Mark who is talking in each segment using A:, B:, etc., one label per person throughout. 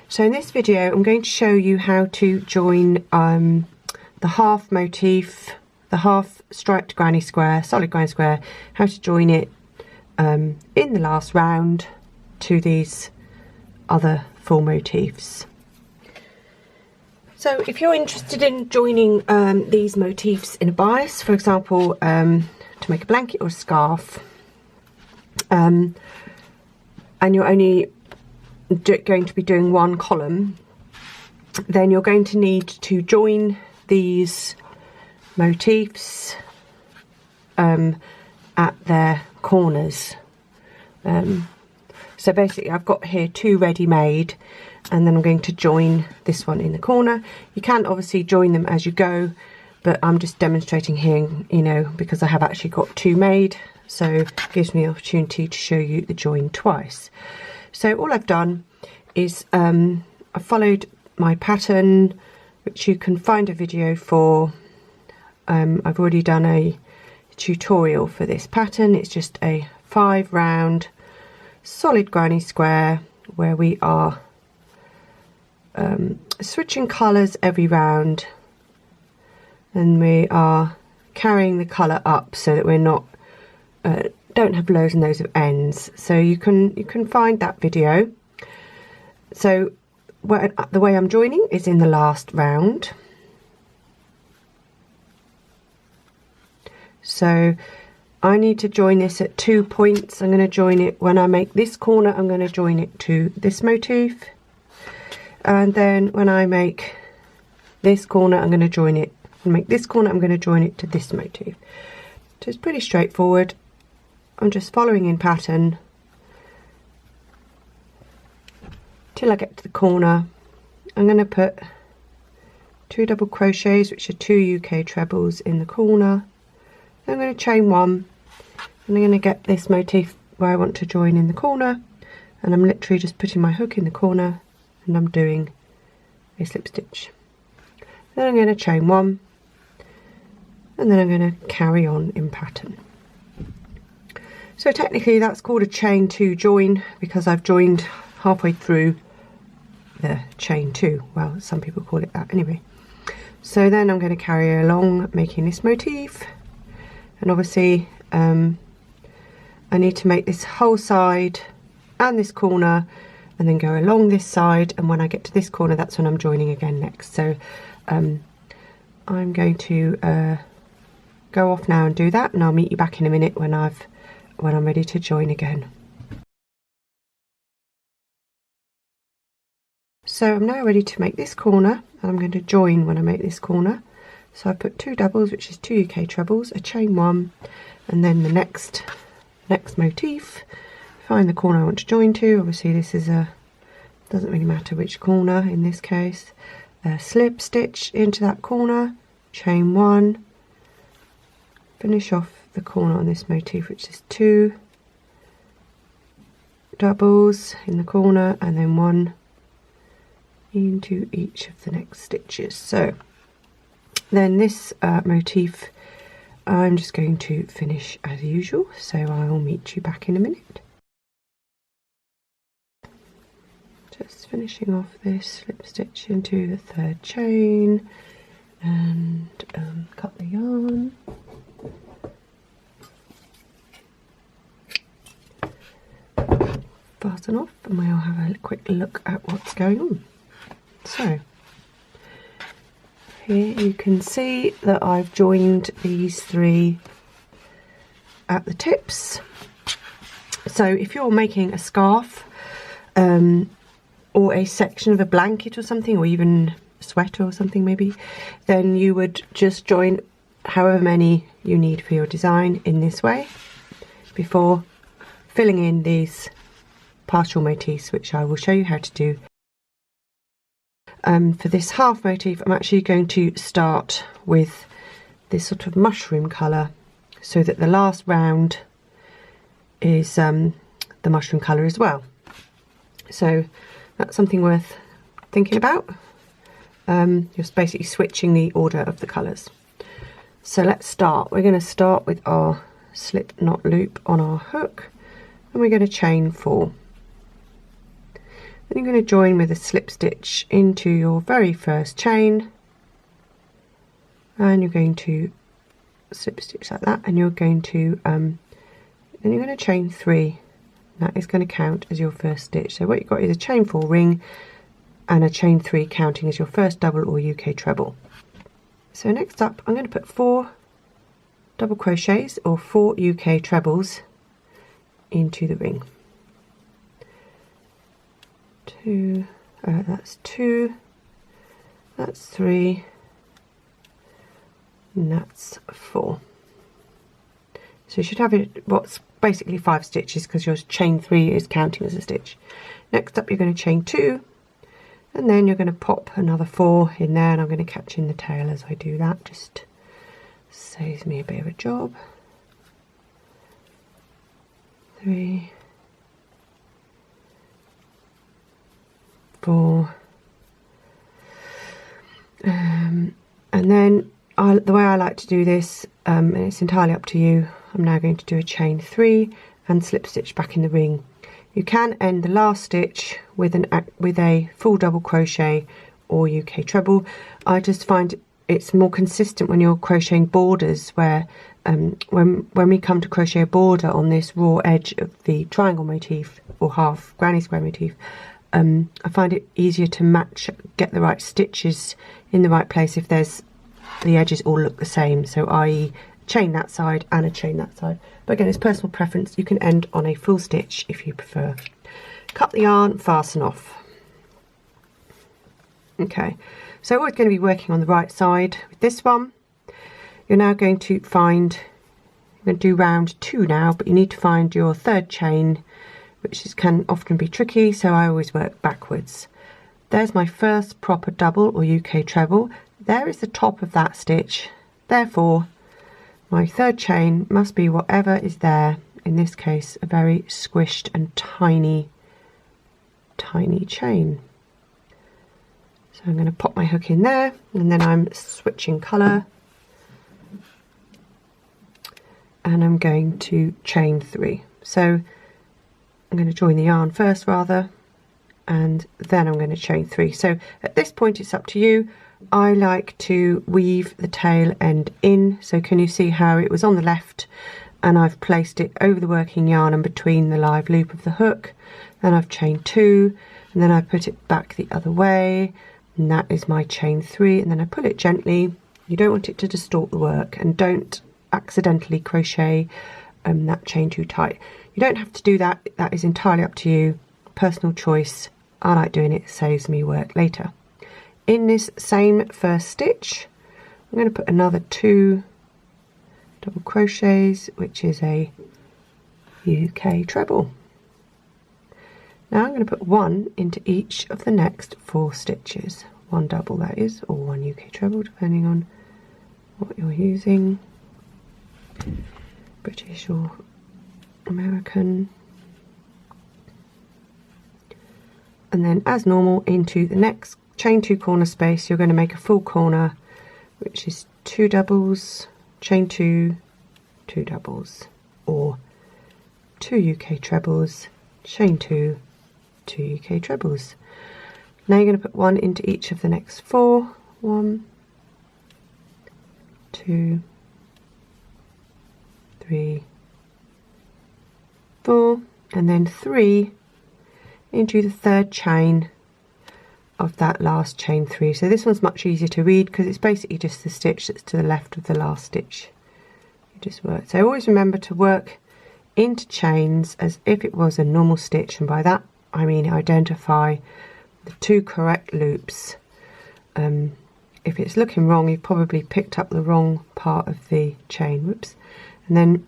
A: So in this video I'm going to show you how to join the half motif, the half striped granny square, solid granny square, how to join it in the last round to these other full motifs. So if you're interested in joining these motifs in a bias, for example to make a blanket or a scarf, and you're only going to be doing one column, then you're going to need to join these motifs at their corners. So basically I've got here two ready made, and then I'm going to join this one in the corner. You can obviously join them as you go, but I'm just demonstrating here, you know, because I have actually got two made, so it gives me the opportunity to show you the join twice. So all I've done is I've followed my pattern, which you can find a video for. I've already done a tutorial for this pattern. It's just a 5 round solid granny square where we are switching colours every round, and we are carrying the colour up so that we're not don't have loads and loads of ends. So you can find that video. So the way I'm joining is in the last round. So I need to join this at 2 points. I'm going to join it when I make this corner. I'm going to join it to this motif, and then when I make this corner I'm going to join it, and make this corner I'm going to join it to this motif. So it's pretty straightforward. I'm just following in pattern till I get to the corner. I'm going to put 2 double crochets, which are 2 UK trebles, in the corner. Then I'm going to chain 1, and I'm going to get this motif where I want to join in the corner, and I'm literally just putting my hook in the corner and I'm doing a slip stitch. Then I'm going to chain 1, and then I'm going to carry on in pattern. So technically that's called a chain 2 join, because I've joined halfway through the chain 2. Well, some people call it that anyway. So then I'm going to carry along making this motif, and obviously I need to make this whole side and this corner, and then go along this side, and when I get to this corner that's when I'm joining again next. So I'm going to go off now and do that, and I'll meet you back in a minute when I'm ready to join again. So I'm now ready to make this corner, and I'm going to join when I make this corner. So I put 2 doubles, which is 2 UK trebles, a chain 1, and then the next motif, find the corner I want to join to. Obviously this is doesn't really matter which corner in this case. Slip stitch into that corner, chain 1, finish off the corner on this motif, which is 2 doubles in the corner, and then 1 into each of the next stitches. So then this motif I'm just going to finish as usual, so I will meet you back in a minute. Just finishing off this slip stitch into the 3rd chain, and cut the yarn. Fasten off, and we'll have a quick look at what's going on. So here you can see that I've joined these 3 at the tips. So if you're making a scarf or a section of a blanket or something, or even a sweater or something maybe, then you would just join however many you need for your design in this way before filling in these partial motifs, which I will show you how to do. For this half motif I'm actually going to start with this sort of mushroom colour, so that the last round is the mushroom colour as well. So that's something worth thinking about. Just basically switching the order of the colours. So let's start. We're going to start with our slip knot loop on our hook, and we're going to chain 4. Then you're going to join with a slip stitch into your very first chain, and you're going to slip stitch like that, and you're going to then you're going to chain 3. That is going to count as your first stitch. So what you've got is a chain 4 ring and a chain 3 counting as your first double or UK treble. So next up I'm going to put 4 double crochets or 4 UK trebles into the ring. That's 2, that's 3, and that's 4. So you should have it what's basically 5 stitches because your chain 3 is counting as a stitch. Next up you're going to chain 2, and then you're going to pop another 4 in there, and I'm going to catch in the tail as I do that, just saves me a bit of a job. 3, 4, and then the way I like to do this, and it's entirely up to you, I'm now going to do a chain 3 and slip stitch back in the ring. You can end the last stitch with a full double crochet or UK treble. I just find it's more consistent when you're crocheting borders, where when we come to crochet a border on this raw edge of the triangle motif or half granny square motif, I find it easier to match, get the right stitches in the right place if there's the edges all look the same, so i.e. chain that side and a chain that side. But again, it's personal preference. You can end on a full stitch if you prefer. Cut the yarn, fasten off. Okay, so we're going to be working on the right side with this one. You're now going to find, you're going to do round 2 now, but you need to find your 3rd chain, which can often be tricky, so I always work backwards. There's my first proper double or UK treble. There is the top of that stitch. Therefore, my 3rd chain must be whatever is there. In this case, a very squished and tiny chain. So I'm going to pop my hook in there, and then I'm switching colour, and I'm going to chain 3. So I'm going to join the yarn first rather, and then I'm going to chain 3. So at this point it's up to you. I like to weave the tail end in, so can you see how it was on the left and I've placed it over the working yarn and between the live loop of the hook, then I've chained 2, and then I put it back the other way, and that is my chain 3, and then I pull it gently. You don't want it to distort the work, and don't accidentally crochet that chain too tight. You don't have to do that, that is entirely up to you, personal choice. I like doing it, it saves me work later. In this same first stitch, I'm going to put another 2 double crochets, which is a UK treble. Now I'm going to put 1 into each of the next 4 stitches. 1 double that is, or 1 UK treble, depending on what you're using, British or American. And then as normal, into the next chain 2 corner space, you're going to make a full corner, which is 2 doubles, chain 2, 2 doubles, or 2 UK trebles, chain 2, 2 UK trebles. Now you're going to put 1 into each of the next 4. 1, 2, 3, 4, and then 3 into the 3rd chain of that last chain 3. So this one's much easier to read because it's basically just the stitch that's to the left of the last stitch. You just work. So always remember to work into chains as if it was a normal stitch, and by that I mean identify the 2 correct loops. If it's looking wrong, you've probably picked up the wrong part of the chain. Whoops. And then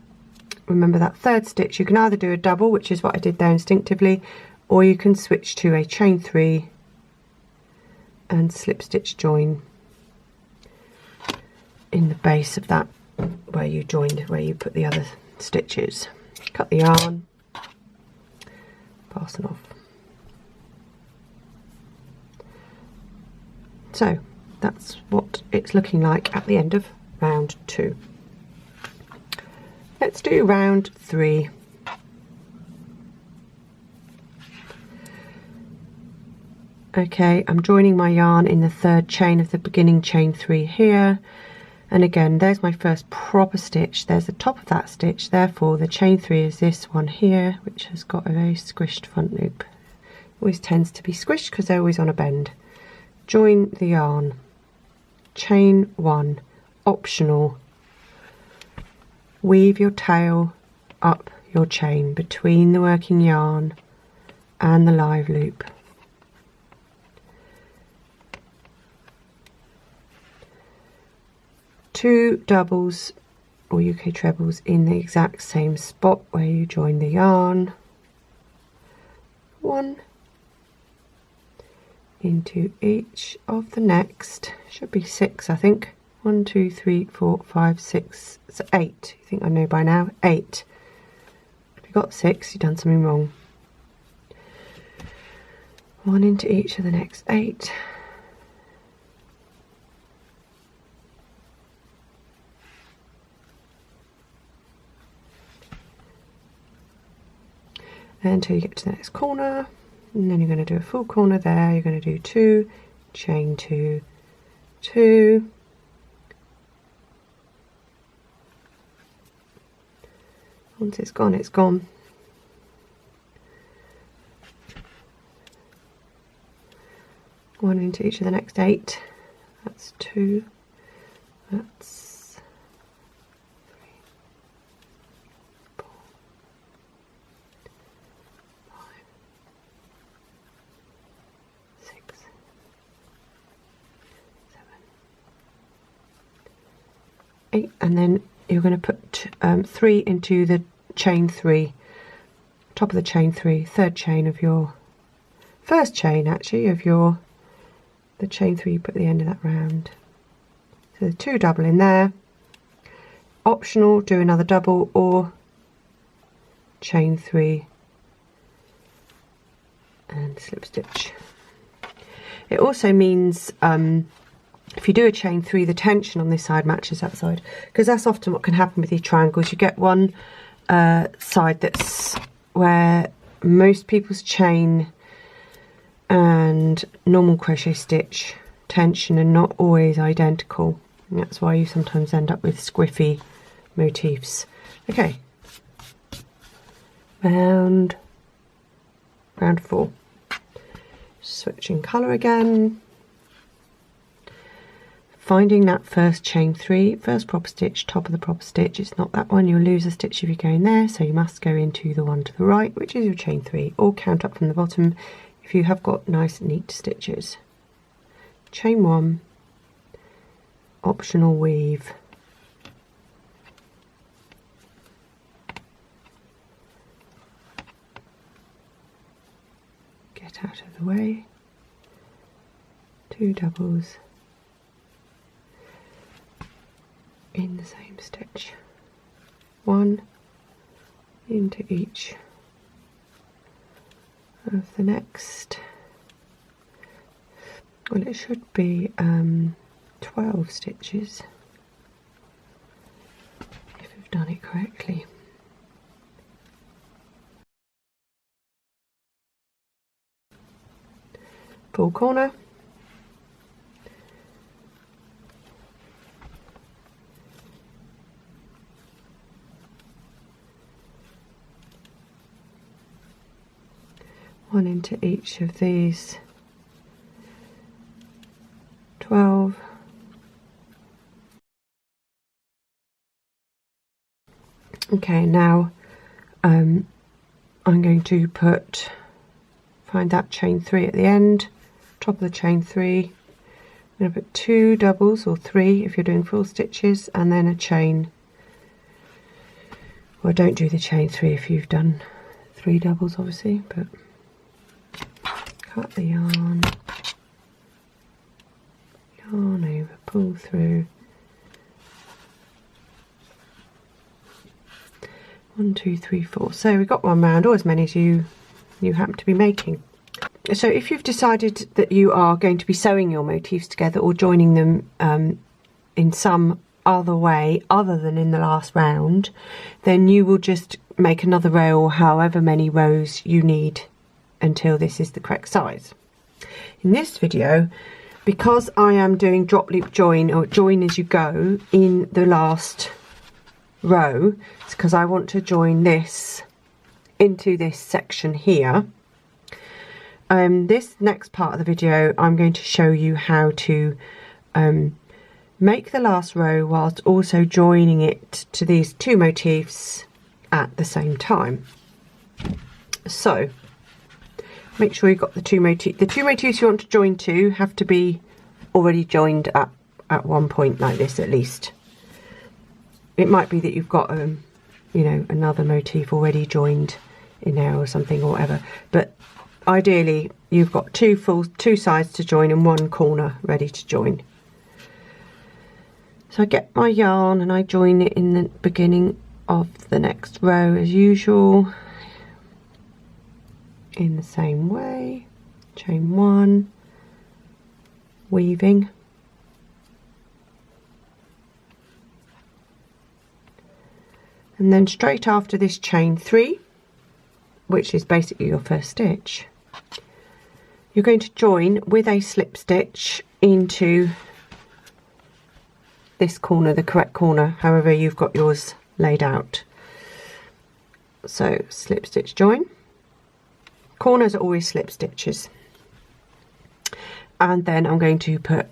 A: remember that 3rd stitch, you can either do a double, which is what I did there instinctively, or you can switch to a chain 3 and slip stitch join in the base of that where you joined, where you put the other stitches. Cut the yarn, fasten off. So that's what it's looking like at the end of round 2. Let's do round 3. Okay, I'm joining my yarn in the third chain of the beginning chain 3 here, and again there's my first proper stitch, there's the top of that stitch, therefore the chain 3 is this one here, which has got a very squished front loop. Always tends to be squished because they're always on a bend. Join the yarn, chain 1, optional, weave your tail up your chain between the working yarn and the live loop. Two doubles or UK trebles in the exact same spot where you join the yarn. One into each of the next, should be 6 I think. 1, 2, 3, 4, 5, 6, it's 8. You think I know by now? 8. If you got 6, you've done something wrong. 1 into each of the next 8. Until you get to the next corner, and then you're going to do a full corner there. You're going to do 2, chain 2, 2, once it's gone, it's gone. One into each of the next 8. That's 2. That's 8, and then you're going to put 3 into the chain 3, top of the chain 3, third chain of your first chain actually of the chain 3 you put at the end of that round. So the 2 double in there, optional, do another double or chain 3 and slip stitch. It also means if you do a chain 3, the tension on this side matches that side, because that's often what can happen with these triangles. You get one side that's where most people's chain and normal crochet stitch tension are not always identical, and that's why you sometimes end up with squiffy motifs. Okay, round 4, switching colour again. Finding that first chain 3, first proper stitch, top of the proper stitch. It's not that one, you'll lose a stitch if you go in there, so you must go into the one to the right, which is your chain 3, or count up from the bottom if you have got nice neat stitches. Chain 1, optional weave, get out of the way, 2 doubles in the same stitch, 1 into each of the next, well it should be 12 stitches if we've done it correctly. Full corner, one into each of these 12, okay, now I'm going to find that chain 3 at the end, top of the chain 3. I'm going to put 2 doubles or 3 if you're doing full stitches, and then a chain, well don't do the chain 3 if you've done 3 doubles obviously, but cut the yarn over, pull through, 1, 2, 3, 4. So we've got one round, or as many as you happen to be making. So if you've decided that you are going to be sewing your motifs together or joining them in some other way other than in the last round, then you will just make another row or however many rows you need until this is the correct size. In this video, because I am doing drop loop join, or join as you go, in the last row, it's because I want to join this into this section here. This next part of the video, I'm going to show you how to make the last row whilst also joining it to these two motifs at the same time. So make sure you've got the two motifs. The two motifs you want to join to have to be already joined at one point like this at least. It might be that you've got you know, another motif already joined in there or something or whatever, but ideally you've got two sides to join and one corner ready to join. So I get my yarn and I join it in the beginning of the next row as usual, in the same way. Chain one, weaving, and then straight after this chain 3, which is basically your first stitch, you're going to join with a slip stitch into this corner, the correct corner, however you've got yours laid out. So slip stitch join. Corners are always slip stitches, and then I'm going to put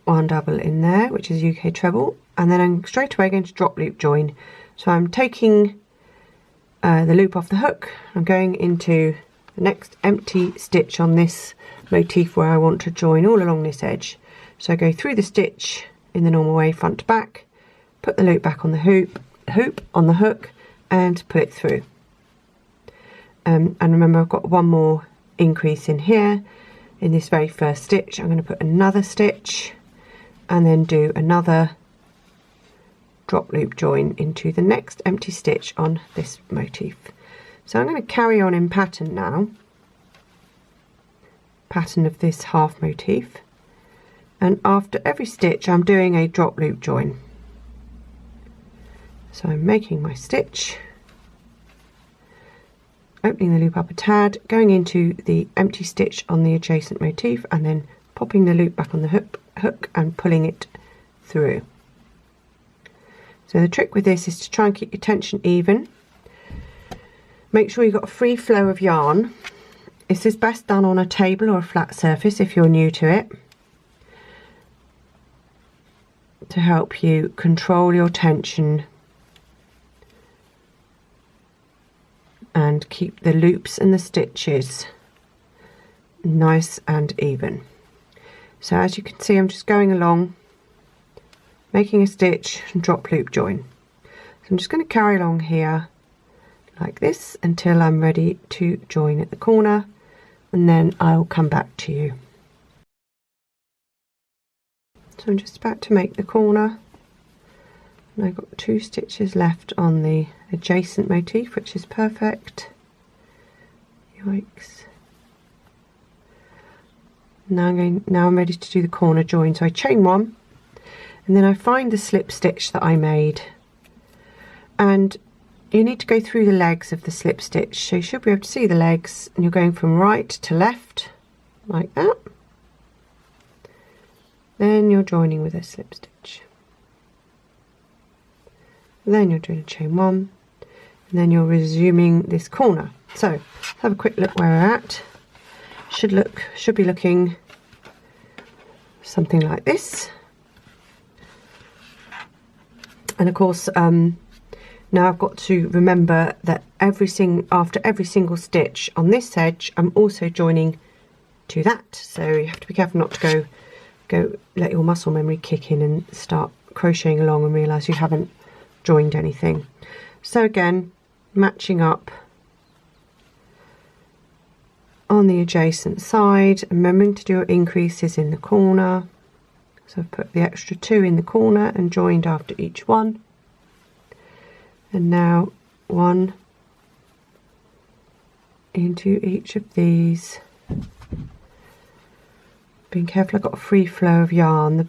A: one double in there, which is UK treble, and then I'm straight away going to drop loop join. So I'm taking the loop off the hook, I'm going into the next empty stitch on this motif where I want to join all along this edge. So I go through the stitch in the normal way, front to back, put the loop back on the hoop on the hook, and put it through. And remember, I've got one more increase in here in this very first stitch. I'm going to put another stitch and then do another drop loop join into the next empty stitch on this motif. So I'm going to carry on in pattern now, pattern of this half motif, and after every stitch I'm doing a drop loop join. So I'm making my stitch, opening the loop up a tad, going into the empty stitch on the adjacent motif, and then popping the loop back on the hook and pulling it through. So the trick with this is to try and keep your tension even. Make sure you've got a free flow of yarn. This is best done on a table or a flat surface if you're new to it, to help you control your tension and keep the loops and the stitches nice and even. So as you can see, I'm just going along, making a stitch and drop loop join. So I'm just going to carry along here like this until I'm ready to join at the corner, and then I'll come back to you. So I'm just about to make the corner, and I've got 2 stitches left on the adjacent motif, which is perfect. Yikes. Now I'm ready to do the corner join. So I chain 1, and then I find the slip stitch that I made, and you need to go through the legs of the slip stitch, so you should be able to see the legs, and you're going from right to left like that. Then you're joining with a slip stitch, then you're doing a chain 1, and then you're resuming this corner. So let's have a quick look where we're at. Should be looking something like this. And of course, now I've got to remember that after every single stitch on this edge, I'm also joining to that. So you have to be careful not to go let your muscle memory kick in and start crocheting along and realise you haven't joined anything. So again, matching up on the adjacent side, remembering to do your increases in the corner. So I've put the extra 2 in the corner and joined after each one. And now 1 into each of these. Being careful, I've got a free flow of yarn.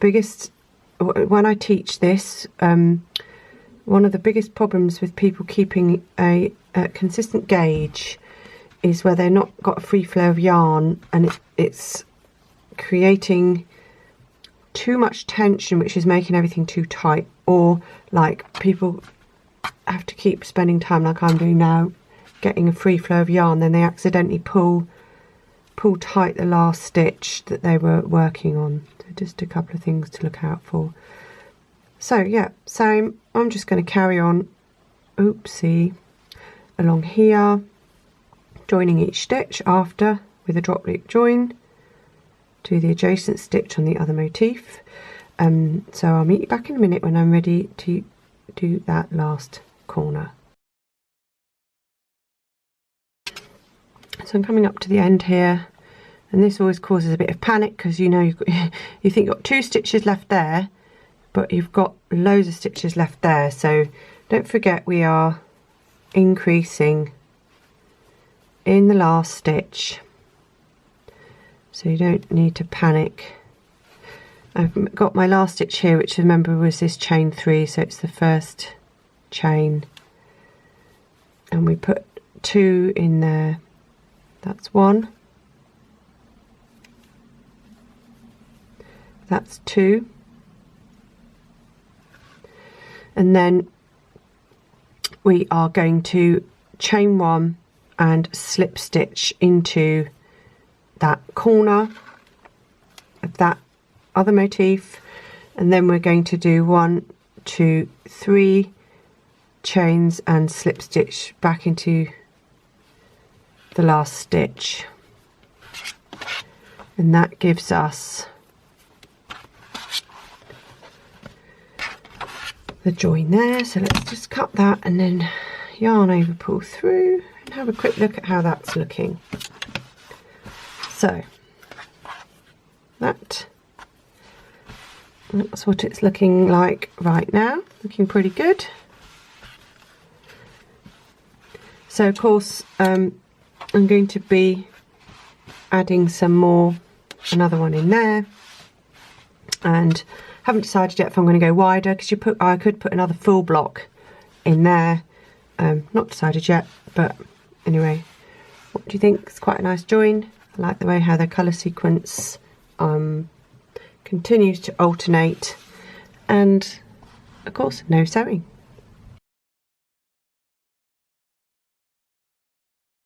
A: When I teach this, one of the biggest problems with people keeping a consistent gauge is where they're not got a free flow of yarn, and it's creating too much tension, which is making everything too tight, or like people have to keep spending time, like I'm doing now, getting a free flow of yarn, then they accidentally pull tight the last stitch that they were working on. So just a couple of things to look out for. So yeah, same, I'm just going to carry on, oopsie, along here, joining each stitch after with a drop loop join to the adjacent stitch on the other motif. So I'll meet you back in a minute when I'm ready to do that last corner. So I'm coming up to the end here, and this always causes a bit of panic because you know you think you've got 2 stitches left there, but you've got loads of stitches left there. So don't forget we are increasing in the last stitch, so you don't need to panic. I've got my last stitch here, which remember was this chain 3, so it's the first chain, and we put 2 in there. That's 1, that's 2, and then we are going to chain 1 and slip stitch into that corner of that other motif, and then we're going to do 1, 2, 3 chains and slip stitch back into the last stitch, and that gives us the join there. So let's just cut that and then yarn over, pull through, and have a quick look at how that's looking. So that's what it's looking like right now, looking pretty good. So of course I'm going to be adding some more, another one in there, and haven't decided yet if I'm going to go wider, because I could put another full block in there. Not decided yet, but anyway, what do you think? It's quite a nice join. I like the way how the colour sequence continues to alternate, and of course no sewing.